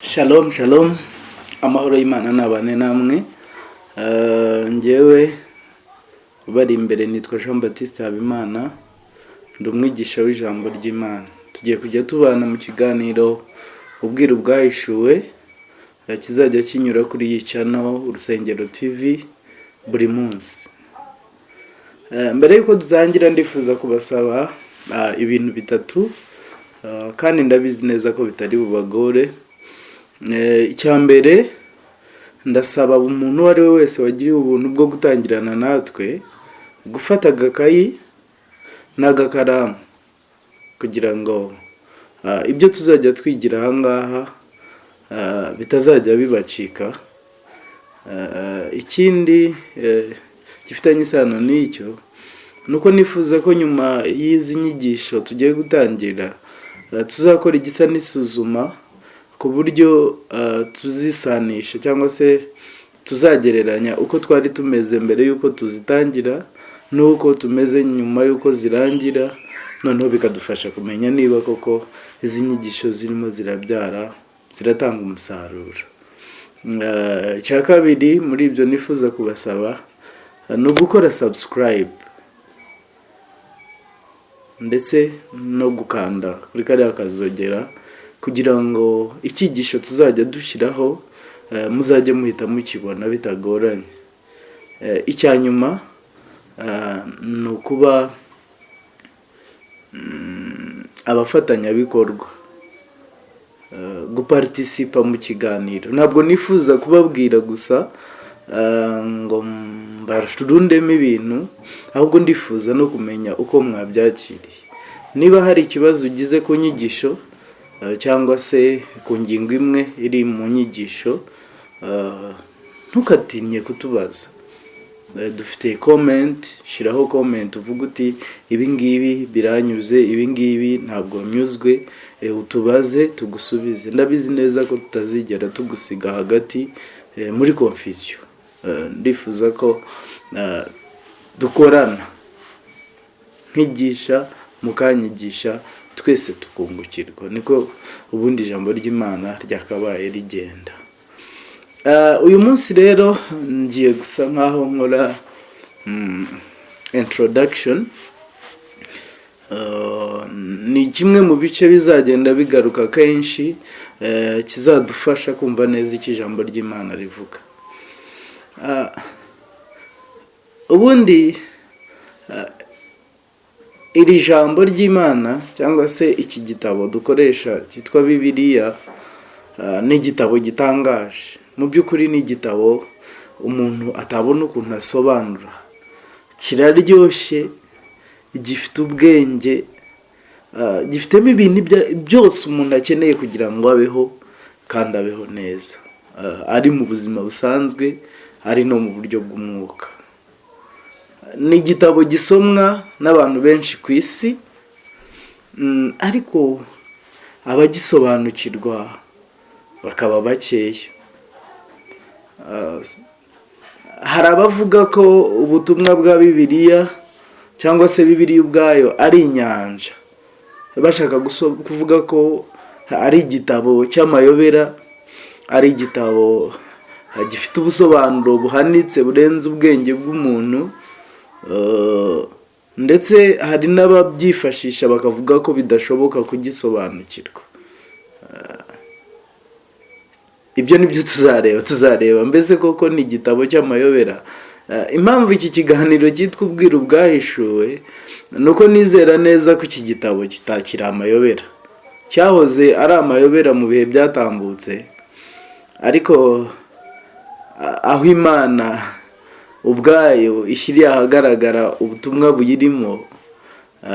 Shalom shalom, amahoro y'Imana nabane namwe. Njyewe bari imbere nitwa Jean Baptiste Habimana, ndi umwigisha w'ijambo ry'Imana. Tugiye kujya tubana mu kiganiro ubwiru bwahishuwe kizajya kinyura kuri iyi channel Urusengero TV buri munsi. Mbere yuko dutangira ndifuza kubasaba ibintu bitatu, kandi ndabizi neza ko bitari bubagore. Icyambere, ndasaba umuntu uwo ari we wese wagiriye ubuntu bwo gutangirana natwe gufata agakayi n'agakaramu kugira ngo ibyo tuzajya twigira aha ngaha bitazajya bibacika. Ikindi gifitanye isano n'icyo nuko nifuza ko nyuma y'izi nyigisho tugiye gutangira tuzakora igisa n'isuzuma ku buryo tuzisanisha cyangwa se tuzagereranya uko twari tumeze mbere yuko tuzitangira n'uko tumeze nyuma yuko zirangira, noneho bikadufasha kumenya niba koko izi nyigisho zirimo ziratanga umusaruro. Icya kabiri muri ibyo nifuza kubasaba ni ugukora subscribe ndetse no gukanda kuri kariya kazogera kugira ngo icyigisho tuzajya dushyiraho muzajye muhita mukibona bitagoranye. Icya nyuma ni ukuba abafatanyabikorwa, guparticipa mu kiganiro. Ntabwo nifuza kubabwira gusa ngo mbarundemo ibintu, ahubwo ndifuza no kumenya uko mwabyakiriye. Niba hari ikibazo ugize ku nyigisho cyangwa se ku ngingo imwe iri mu nyigisho, ntukatinye kutubaza. Dufite comment, shiraho comment uvuga uti ibi ngibi biranyuze, ibi ngibi ntabwo nyuzwe, utubaze tugusubize. Ndabizi neza ko tutazigera tugusiga hagati muri confusion. Ndifuza ko dukorana, nkigisha mukanyigisha, twese tukungukirwa. Niko ubundi ijambo ry'Imana ryakabaye rigenda. Uyu munsi rero ngiye gusa nkaho nkora introduction. Ni kimwe mu bice bizagenda bigaruka kenshi, kizadufasha kumva neza icyo ijambo ry'Imana rivuga. Ubundi iri jambo ry'Imana cyangwa se iki gitabo dukoresha cyitwa Bibiliya ni igitabo gitangaje. Mu by'ukuri ni igitabo umuntu atabona ukuntu asobanura. Kiraryoshye, gifite ubwenge, gifitemo ibintu byose umuntu akeneye kugira ngo abeho kandi abeho neza, ari mu buzima busanzwe, ari no mu buryo bw'umwuka. Ni igitabo gisomwa n'abantu benshi ku isi, ariko abagisobanukirwa bakaba bakeya. Hari abavuga ko ubutumwa bwa Bibiliya cyangwa se Bibiliya ubwayo ari inyanja, bashaka kuvuga ko ari igitabo cy'amayobera, ari igitabo gifite ubusobanuro buhanitse burenze ubwenge bw'umuntu. Ndetse hari n'ababyifashisha bakavuga ko bidashoboka kugisobanukirwa. Ibyo nibyo tuzareba mbese koko ni igitabo cy'amayobera. Impamvu iki kiganiro cyitwa ubwiru bwahishuwe nuko nizera neza ko iki gitabo kitakiri amayobera. Cyahoze ari amayobera mu bihe byatambutse, ariko aho Imana ubwayo ishyiriye ahagaragara ubutumwa buyirimo,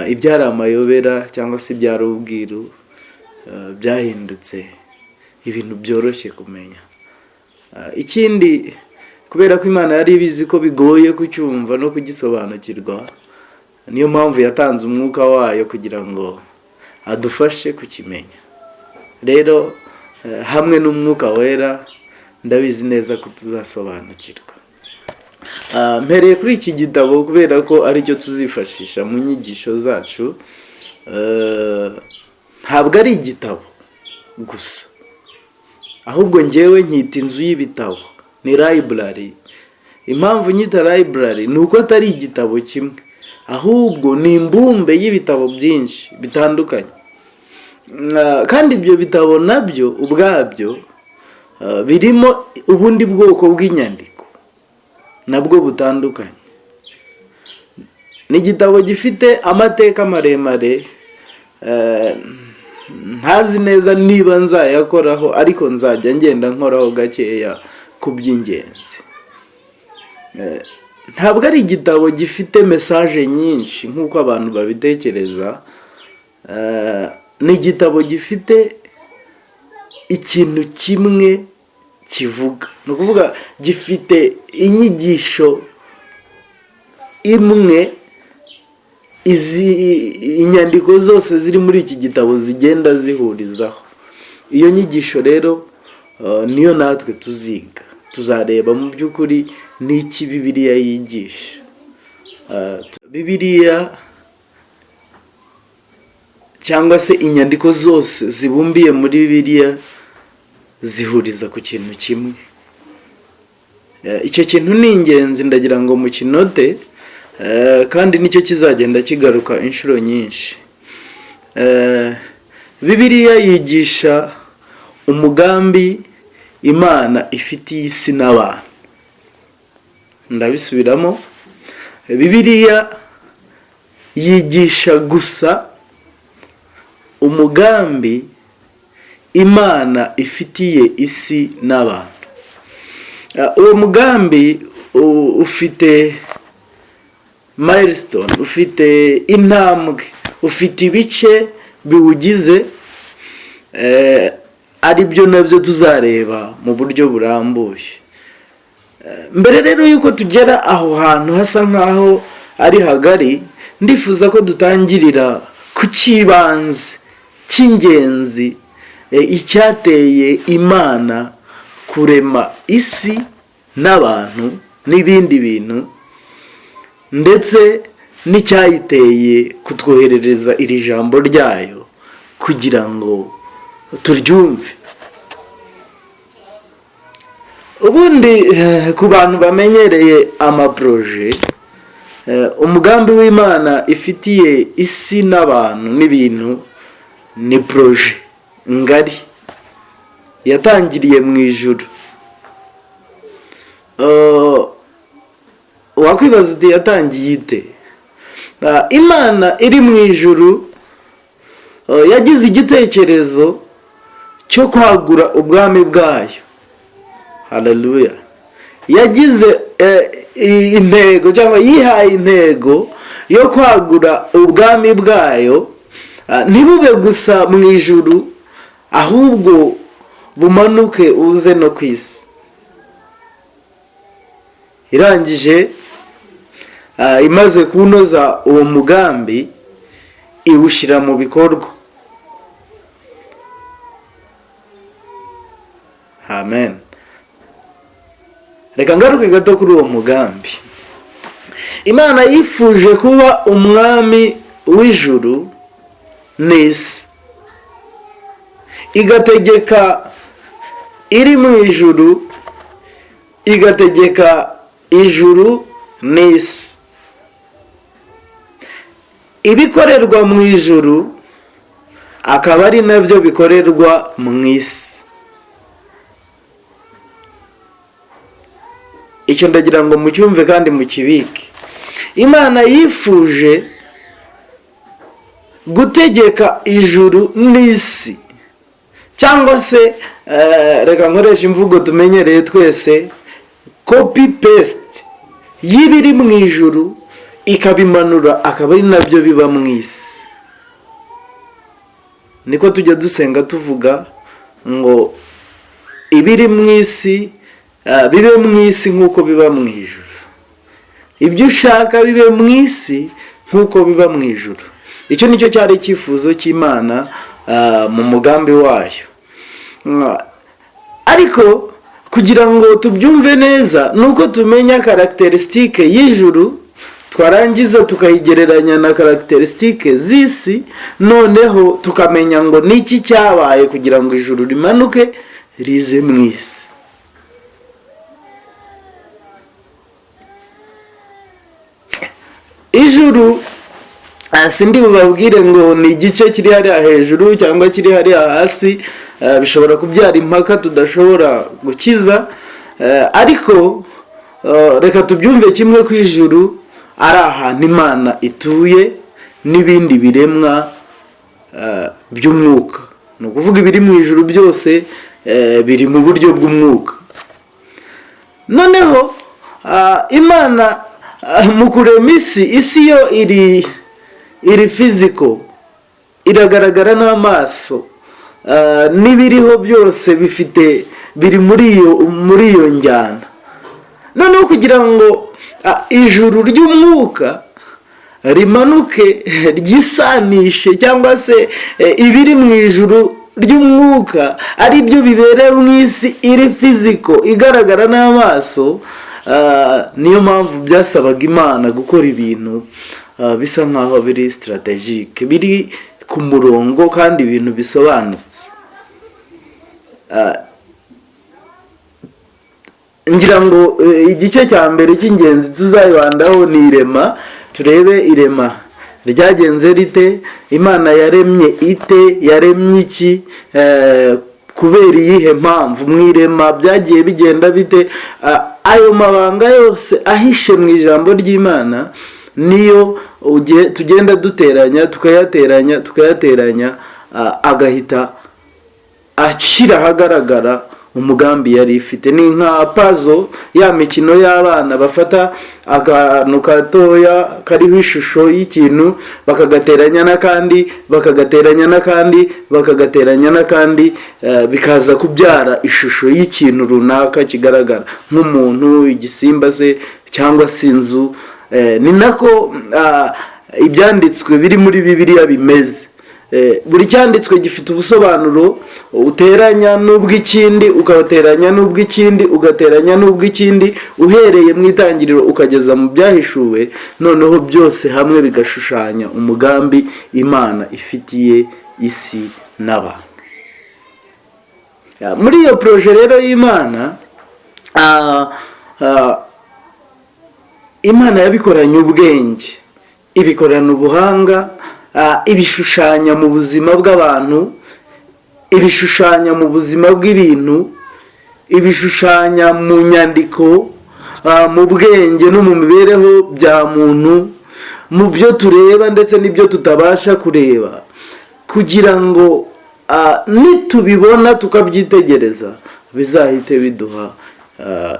ibyari amayobera cyangwa se ibyari ubwiru byahindutse ibintu byoroshye kumenya. Ikindi, kubera ko Imana yari ibizi ko bigoye kucyumva no kugisobanukirwa, niyo mpamvu yatanze umwuka wayo kugira ngo adufashe kukimenya. Rero hamwe n'umwuka wera ndabizi neza ko tuzasobanukirwa. Mpereye kuri iki gitabo kubera ko aricyo tuzifashisha mu nyigisho zacu. Ntabwo ari igitabo gusa, ahubwo njyewe nkita inzu y'ibitabo, ni library. Impamvu nyita library ni uko atari igitabo kimwe, ahubwo ni imbumbe y'ibitabo byinshi bitandukanye. Kandi ibyo bitabo nabyo ubwabyo birimo ubundi bwoko bw'inyandiko nabwo butandukanye. Ni igitabo gifite amateka maremare, ntazi neza niba nzayakoraho, ariko nzajya ngenda nkoraho gakeya ku by'ingenzi. Ntabwo ari igitabo gifite message nyinshi nk'uko abantu babitekereza. Ni igitabo gifite ikintu kimwe kivuga, ni ukuvuga gifite inyigisho imwe. Inyandiko zose ziri muri iki gitabo zigenda zihurizaho. Iyo nyigisho rero niyo natwe tuziga, tuzareba mu by'ukuri n'iki Bibiliya yigisha. Bibiliya cyangwa se inyandiko zose zibumbiye muri Bibiliya zihuriza ku kintu kimwe. Icyo kintu ni ingenzi, ndagira ngo mukinote, kandi nicyo kizagenda kigaruka inshuro nyinshi. Bibiliya yigisha umugambi Imana ifitiye isi n'abantu. Ndabisubiramo, Bibiliya yigisha gusa umugambi Imana ifitiye isi n'abantu. Uwo mugambi ufite milestone, ufite intambwe, ufite ibice biwugize, ari byo nabyo tuzareba mu buryo burambuye. Mbere rero yuko tugera aho hantu hasa nkaho ari hagari, ndifuza ko dutangirira ku cy'ibanze cy'ingenzi, icyateye Imana kurema isi n'abantu n'ibindi bintu, ndetse n'icyayiteye kutwoherereza iri jambo ryayo kugira ngo turyumve. Ubundi ku bantu bamenyereye amaproje, umugambi w'Imana ifitiye isi n'abantu n'ibintu ni proje ngari yatangiriye mu ijuru. Wakwibaza uti yatangiye ite? Imana iri mu ijuru yagize igitekerezo cyo kwagura ubwami bwayo. Haleluya. Yagize intego cyangwa yihaye intego yo kwagura ubwami bwayo, ntibube gusa mu ijuru, ahubwo bumanuke uze no ku isi. Irangije imaze kunoza uwo mugambi, iwushyira mu bikorwa. Amen. Reka ngaruke gato kuri uwo mugambi. Imana yifuje kuba umwami w'ijuru n'isi, igategeka iri mu ijuru, igategeka ijuru n'isi. Ibikorerwa mu ijuru akaba ari nabyo bikorerwa mu isi. Icyo ndagira ngo mucyumve kandi mukibike. Imana yifuje gutegeka ijuru n'isi, cyangwa se reka nkoresha imvugo tumenyereye twese, copy paste y'ibiri mu ijuru ikabimanura akaba ari nabyo biba mu isi. Niko tujya dusenga tuvuga ngo ibiri mu isi bibe mu isi nk'uko biba mu ijuru. Ibyo ushaka bibe mu isi nk'uko biba mu ijuru. Icyo nicyo cyari icyifuzo cy'Imana mu mugambi wayo. Ariko kugira ngo tubyumve neza nuko tumenya karakterisitike y'ijuru, twarangiza tukayigereranya na karakterisitike z'isi, noneho tukamenya ngo niki cyabaye kugira ngo ijuru rimanuke rize mu isi. Ijuru sindi bubabwire ngo ni igice kiri hariya hejuru cyangwa kiri hariya hasi, bishobora kubyara impaka tudashobora gukiza, ariko reka tubyumve kimwe ko ijuru ari ahantu Imana ituye n'ibindi biremwa by'umwuka. Ni ukuvuga ibiri mu ijuru byose biri mu buryo bw'umwuka. Noneho Imana mu kurema isi yo iri physical, iragaragara n'amaso, n'ibiriho byose biri muri iyo njyana. Noneho kugira ngo ijuru ry'umwuka rimanuke ryisanishe cyangwa se ibiri mu ijuru ry'umwuka ari byo bibera mu isi iri physical igaragara n'amaso, niyo mpamvu byasabaga Imana gukora ibintu bisa nkaho biri strategique, biri ku murongo kandi ibintu bisobanutse. Ngira ngo igice cya mbere cy'ingenzi tuzayibandaho ni irema. Turebe irema ryagenze rite, Imana yaremye ite, yaremye iki, kubera iyihe mpamvu, mu irema byagiye bigenda bite. Ayo mabanga yose ahishe mu ijambo ry'Imana niyo tugenda duteranya tukayateranya agahita ashyira ahagaragara umugambi yari ifite. Ni nka puzzle, ya mikino y'abana bafata akantu gatoya kariho ishusho y'ikintu bakagateranya n'akandi bikaza kubyara ishusho y'ikintu runaka kigaragara nk'umuntu, igisimba se cyangwa se inzu. Ni nako ibyanditswe biri muri Bibiliya bimeze. Buri cyanditswe gifite ubusobanuro, uteranya n'ubw'ikindi ugateranya n'ubw'ikindi ugateranya n'ubw'ikindi, uhereye mu itangiriro ukageza mu byahishuwe, noneho byose hamwe bigashushanya umugambi Imana ifitiye isi n'abantu. Muri iyo proje rero y'Imana, Imana yabikoranye ubwenge, ibikorana ubuhanga, ibishushanya mu buzima bw'abantu, ibishushanya mu buzima bw'ibintu, ibishushanya mu nyandiko, mu bwenge no mu mibereho bya muntu, mu byo tureba ndetse n'ibyo tutabasha kureba, kugira ngo nitubibona tukabyitegereza bizahite biduha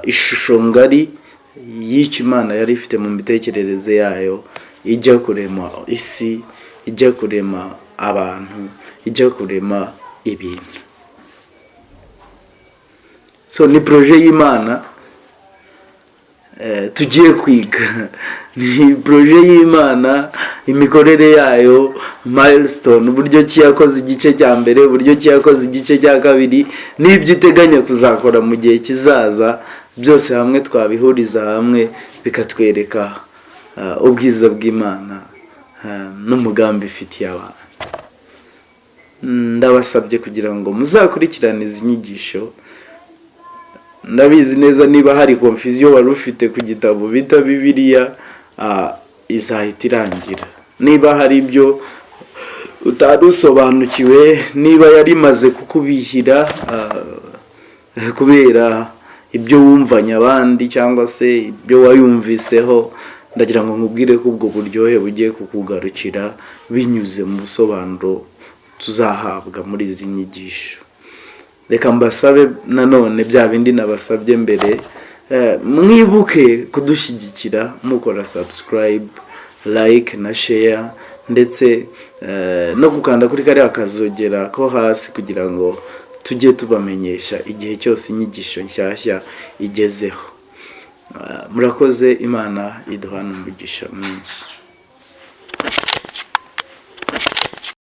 ishusho ngari y'icyo Imana yari ifite mu mitekerereze yayo, ijya kurema isi, ijya kurema abantu, ijya kurema ibintu. So ni proje y'Imana tugiye kwiga. Ni proje y'Imana, imikorere yayo, milestone, uburyo ki yakoze igice cya mbere, uburyo ki yakoze igice cya kabiri, n'ibyo iteganya kuzakora mu gihe kizaza, byose hamwe twabihuriza hamwe bikatwereka ubwiza bw'Imana n'umugambi ifitiye abantu. Ndabasabye kugira ngo muzakurikirane izi nyigisho. Ndabizi neza niba hari confusion wari ufite ku gitabo bita Bibiliya, izahita irangira. Niba hari ibyo utarusobanukiwe, niba yari imaze kukubihira kubera ibyo wumvanye abandi cyangwa se ibyo wayumviseho, ndagira ngo nkubwire ko ubwo buryohe bugiye kukugarukira binyuze mu busobanuro tuzahabwa muri izi nyigisho. Reka mbasabe nanone bya bindi nabasabye mbere, mwibuke kudushyigikira mukora subscribe, like na share, ndetse no gukanda kuri kariya kazogera ko hasi kugira ngo tujye tubamenyesha igihe cyose inyigisho nshyashya igezeho. Murakoze, Imana iduhana umugisha mwinshi.